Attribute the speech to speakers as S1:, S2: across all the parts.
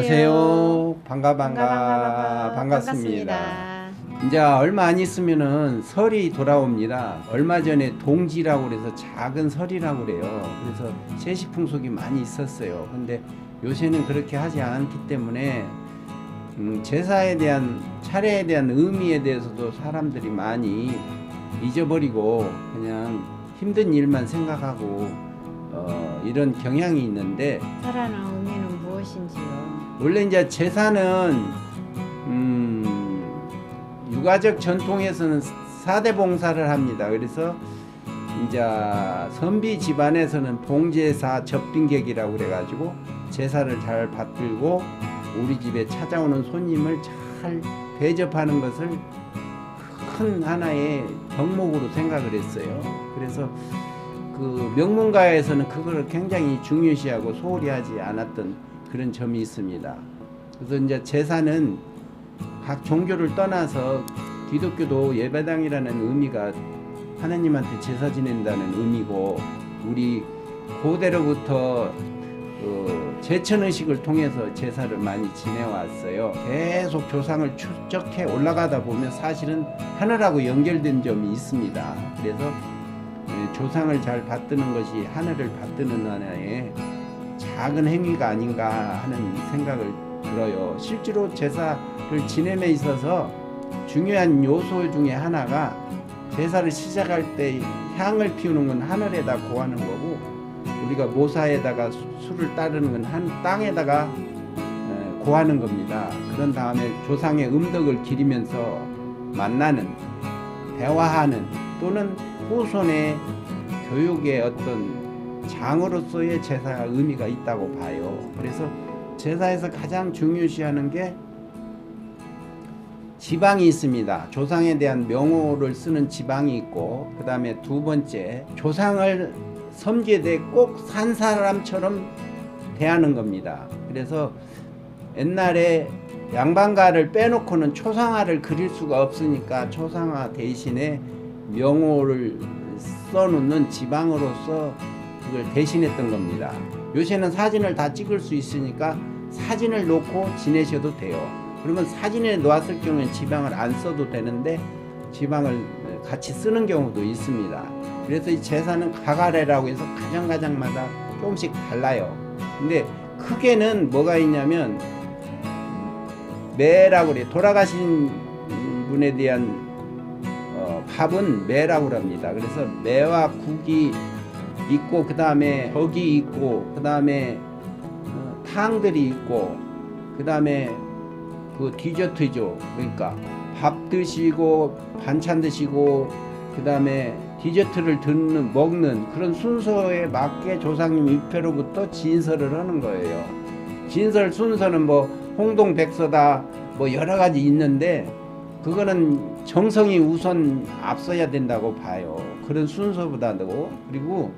S1: 안녕하세요.
S2: 반갑습니다.
S1: 반갑습니다. 이제 얼마 안 있으면은 설이 돌아옵니다. 얼마 전에 동지라고 그래서 작은 설이라고 그래요. 그래서 세시풍속이 많이 있었어요. 근데 요새는 그렇게 하지 않기 때문에 제사에 대한 차례에 대한 의미에 대해서도 사람들이 많이 잊어버리고 그냥 힘든 일만 생각하고 이런 경향이 있는데,
S2: 살아난 의미는 무엇인지요?
S1: 원래 이제 제사는 유가적 전통에서는 사대 봉사를 합니다. 그래서 이제 선비 집안에서는 봉제사 접빙객이라고 그래가지고 제사를 잘 받들고 우리 집에 찾아오는 손님을 잘 대접하는 것을 큰 하나의 덕목으로 생각을 했어요. 그래서 그 명문가에서는 그걸 굉장히 중요시하고 소홀히 하지 않았던 그런 점이 있습니다. 그래서 이제 제사는 각 종교를 떠나서 기독교도 예배당이라는 의미가 하나님한테 제사 지낸다는 의미고, 우리 고대로부터 제천의식을 통해서 제사를 많이 지내왔어요. 계속 조상을 추적해 올라가다 보면 사실은 하늘하고 연결된 점이 있습니다. 그래서 조상을 잘 받드는 것이 하늘을 받드는 하나의 작은 행위가 아닌가 하는 생각을 들어요. 실제로 제사를 지냄에 있어서 중요한 요소 중에 하나가, 제사를 시작할 때 향을 피우는 건 하늘에다 고하는 거고, 우리가 모사에다가 술을 따르는 건 땅에다가 고하는 겁니다. 그런 다음에 조상의 음덕을 기리면서 만나는, 대화하는, 또는 후손의 교육의 어떤 장으로서의 제사가 의미가 있다고 봐요. 그래서 제사에서 가장 중요시하는 게 지방이 있습니다. 조상에 대한 명호를 쓰는 지방이 있고, 그 다음에 두 번째, 조상을 섬기에 대해 꼭 산 사람처럼 대하는 겁니다. 그래서 옛날에 양반가를 빼놓고는 초상화를 그릴 수가 없으니까 초상화 대신에 명호를 써놓는 지방으로서 그걸 대신했던 겁니다. 요새는 사진을 다 찍을 수 있으니까 사진을 놓고 지내셔도 돼요. 그러면 사진에 놓았을 경우에 지방을 안 써도 되는데 지방을 같이 쓰는 경우도 있습니다. 그래서 이 제사는 가가래라고 해서 가정가정마다 조금씩 달라요. 근데 크게는 뭐가 있냐면, 매라고 그래요. 돌아가신 분에 대한 밥은 매라고 합니다. 그래서 매와 국이 있고, 그 다음에 덕이 있고, 그 다음에 탕들이 있고, 그 다음에 그 디저트죠. 그러니까 밥 드시고 반찬 드시고 그 다음에 디저트를 먹는 그런 순서에 맞게 조상님 위패로부터 진설을 하는 거예요. 진설 순서는 뭐 홍동백서다 뭐 여러 가지 있는데, 그거는 정성이 우선 앞서야 된다고 봐요. 그런 순서보다도. 그리고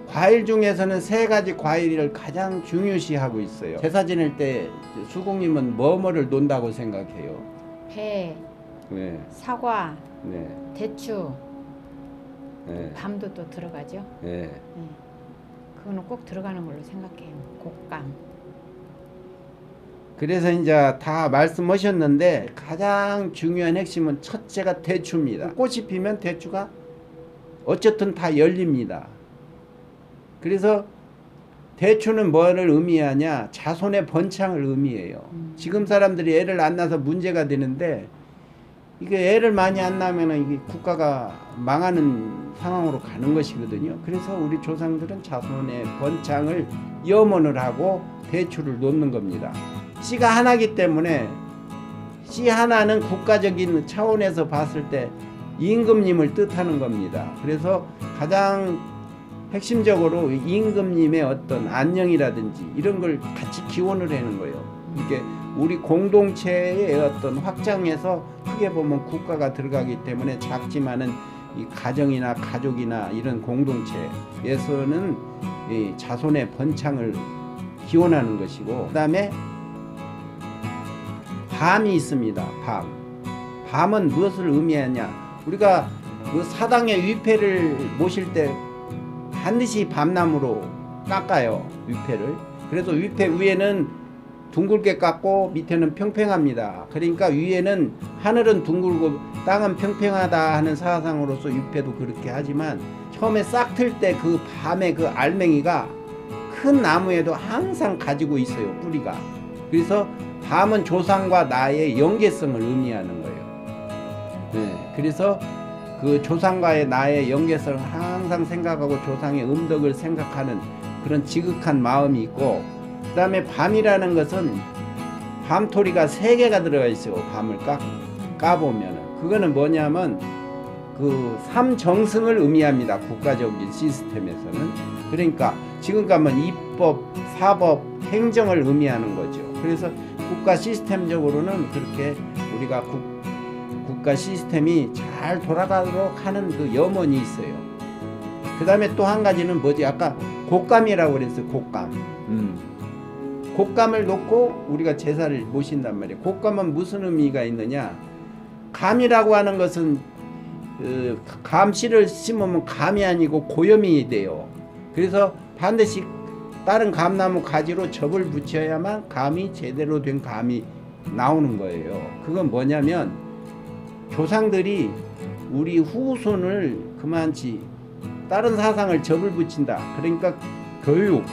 S1: 과일 중에서는 세 가지 과일을 가장 중요시하고 있어요. 제사 지낼 때 수국님은 뭐를 논다고 생각해요?
S2: 배,
S1: 네.
S2: 사과,
S1: 네.
S2: 대추,
S1: 네.
S2: 밤도 또 들어가죠.
S1: 네.
S2: 그거는 꼭 들어가는 걸로 생각해요. 곶감.
S1: 그래서 이제 다 말씀하셨는데 가장 중요한 핵심은 첫째가 대추입니다. 꽃이 피면 대추가 어쨌든 다 열립니다. 그래서 대추는 뭐를 의미하냐? 자손의 번창을 의미해요. 지금 사람들이 애를 안 낳아서 문제가 되는데, 이게 애를 많이 안 낳으면 이게 국가가 망하는 상황으로 가는 것이거든요. 그래서 우리 조상들은 자손의 번창을 염원을 하고 대추를 놓는 겁니다. 씨가 하나이기 때문에, 씨 하나는 국가적인 차원에서 봤을 때 임금님을 뜻하는 겁니다. 그래서 가장 핵심적으로 임금님의 어떤 안녕이라든지 이런 걸 같이 기원을 하는 거예요. 이게 우리 공동체의 어떤 확장에서 크게 보면 국가가 들어가기 때문에, 작지만은 이 가정이나 가족이나 이런 공동체에서는 이 자손의 번창을 기원하는 것이고, 그 다음에 밤이 있습니다. 밤은 무엇을 의미하냐? 우리가 그 사당의 위패를 모실 때 반드시 밤나무로 깎아요. 위패를. 그래서 위패 위에는 둥글게 깎고 밑에는 평평합니다. 그러니까 위에는 하늘은 둥글고 땅은 평평하다 하는 사상으로서 유패도 그렇게 하지만 처음에 싹 틀 때 그 밤에 그 알맹이가 큰 나무에도 항상 가지고 있어요. 뿌리가. 그래서 밤은 조상과 나의 연계성을 의미하는 거예요. 네, 그래서 그 조상과의 나의 연계성을 항상 생각하고 조상의 음덕을 생각하는 그런 지극한 마음이 있고, 그 다음에 밤이라는 것은 밤토리가 3개가 들어가 있어요. 밤을 까보면은. 그거는 뭐냐면 그 삼정승을 의미합니다. 국가적인 시스템에서는. 그러니까 지금 가면 입법, 사법, 행정을 의미하는 거죠. 그래서 국가 시스템적으로는 그렇게 우리가 국가 시스템이 잘 돌아가도록 하는 그 염원이 있어요. 그 다음에 또 한 가지는 뭐지? 아까 곶감이라고 그랬어요. 곶감. 곶감을 놓고 우리가 제사를 모신단 말이에요. 곶감은 무슨 의미가 있느냐? 감이라고 하는 것은 감씨를 심으면 감이 아니고 고염이 돼요. 그래서 반드시 다른 감나무 가지로 접을 붙여야만 감이 제대로 된 감이 나오는 거예요. 그건 뭐냐면 조상들이 우리 후손을 그만치 다른 사상을 접을 붙인다. 그러니까 교육,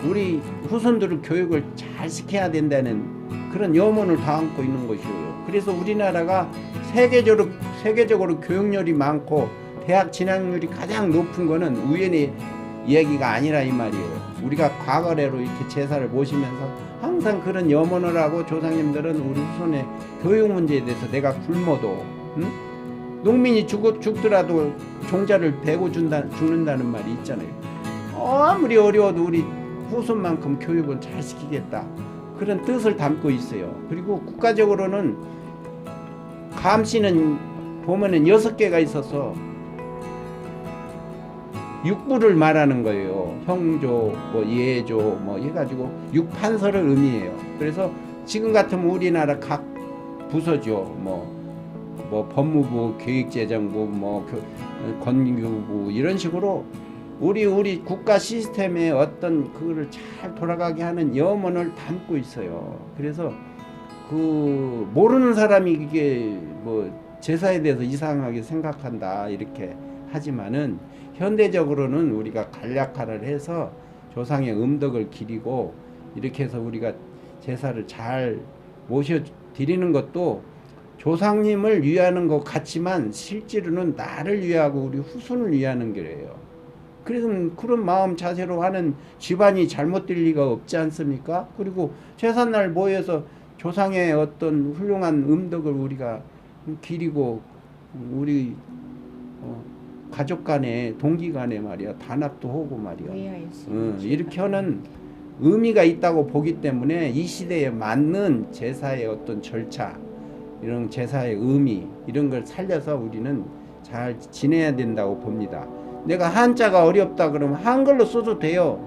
S1: 우리 후손들을 교육을 잘 시켜야 된다는 그런 염원을 담고 있는 것이에요. 그래서 우리나라가 세계적으로 교육열이 많고 대학 진학률이 가장 높은 거는 우연의 이야기가 아니라 이 말이에요. 우리가 과거래로 이렇게 제사를 모시면서 항상 그런 염원을 하고 조상님들은 우리 후손의 교육 문제에 대해서 내가 굶어도 농민이 죽더라도 종자를 베고 죽는다는 말이 있잖아요. 아무리 어려워도 우리 후손만큼 교육은 잘 시키겠다. 그런 뜻을 담고 있어요. 그리고 국가적으로는 감씨는 보면은 6개가 있어서 육부를 말하는 거예요. 형조, 뭐 예조, 뭐 해가지고 육판서를 의미해요. 그래서 지금 같으면 우리나라 각 부서죠. 뭐 법무부, 교육재정부, 뭐 건교부 이런 식으로 우리 국가 시스템에 어떤 그거를 잘 돌아가게 하는 염원을 담고 있어요. 그래서 그 모르는 사람이 이게 뭐 제사에 대해서 이상하게 생각한다 이렇게 하지만은 현대적으로는 우리가 간략화를 해서 조상의 음덕을 기리고 이렇게 해서 우리가 제사를 잘 모셔 드리는 것도 조상님을 위하는 것 같지만 실제로는 나를 위하고 우리 후손을 위하는 거예요. 그래서 그런 마음 자세로 하는 집안이 잘못될 리가 없지 않습니까? 그리고 제삿날 모여서 조상의 어떤 훌륭한 음덕을 우리가 기리고 우리 가족 간에 동기 간에 말이야 단합도 하고 말이야 이렇게 하는 의미가 있다고 보기 때문에 이 시대에 맞는 제사의 어떤 절차 이런 제사의 의미 이런 걸 살려서 우리는 잘 지내야 된다고 봅니다. 내가 한자가 어렵다 그러면 한글로 써도 돼요.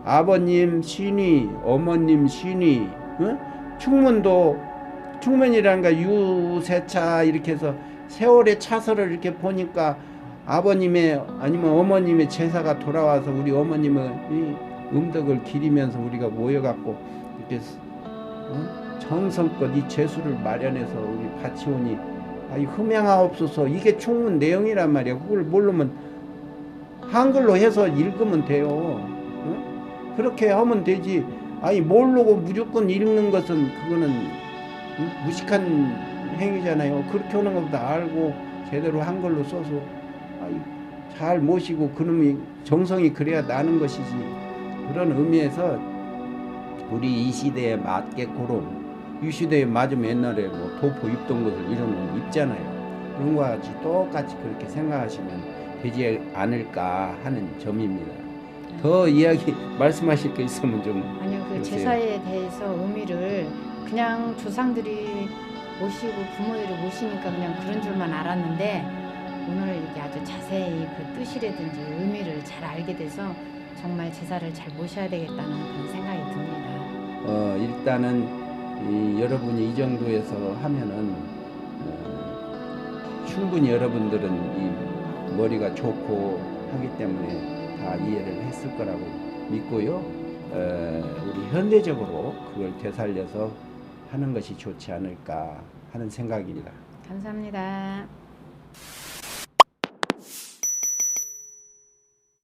S1: 아버님 신이, 어머님 신이, 충문도 충문이라는 게 유세차 이렇게 해서 세월의 차서를 이렇게 보니까 아버님의 아니면 어머님의 제사가 돌아와서 우리 어머님의 이 음덕을 기리면서 우리가 모여갖고 이렇게 정성껏 이 제수를 마련해서 우리 바치오니 흠양하옵소서 이게 충문 내용이란 말이야. 그걸 모르면 한글로 해서 읽으면 돼요. 그렇게 하면 되지. 모르고 무조건 읽는 것은 그거는 무식한 행위잖아요. 그렇게 하는 것보다 알고 제대로 한글로 써서 잘 모시고 그놈이 정성이 그래야 나는 것이지. 그런 의미에서 우리 이 시대에 맞게끔 이 시대에 맞으면 옛날에 뭐 도포 입던 것을 이런 거 입잖아요. 그런 거와 같이 똑같이 그렇게 생각하시면 되지 않을까 하는 점입니다. 더 이야기 말씀하실 거 있으면 좀
S2: 아니요, 그
S1: 해주세요.
S2: 제사에 대해서 의미를 그냥 조상들이 모시고 부모들이 모시니까 그냥 그런 줄만 알았는데 오늘 이렇게 아주 자세히 그 뜻이라든지 의미를 잘 알게 돼서 정말 제사를 잘 모셔야 되겠다는 그런 생각이 듭니다.
S1: 일단은 여러분이 이 정도에서 하면은 충분히 여러분들은 이 머리가 좋고 하기 때문에 다 이해를 했을 거라고 믿고요. 우리 현대적으로 그걸 되살려서 하는 것이 좋지 않을까 하는 생각입니다.
S2: 감사합니다.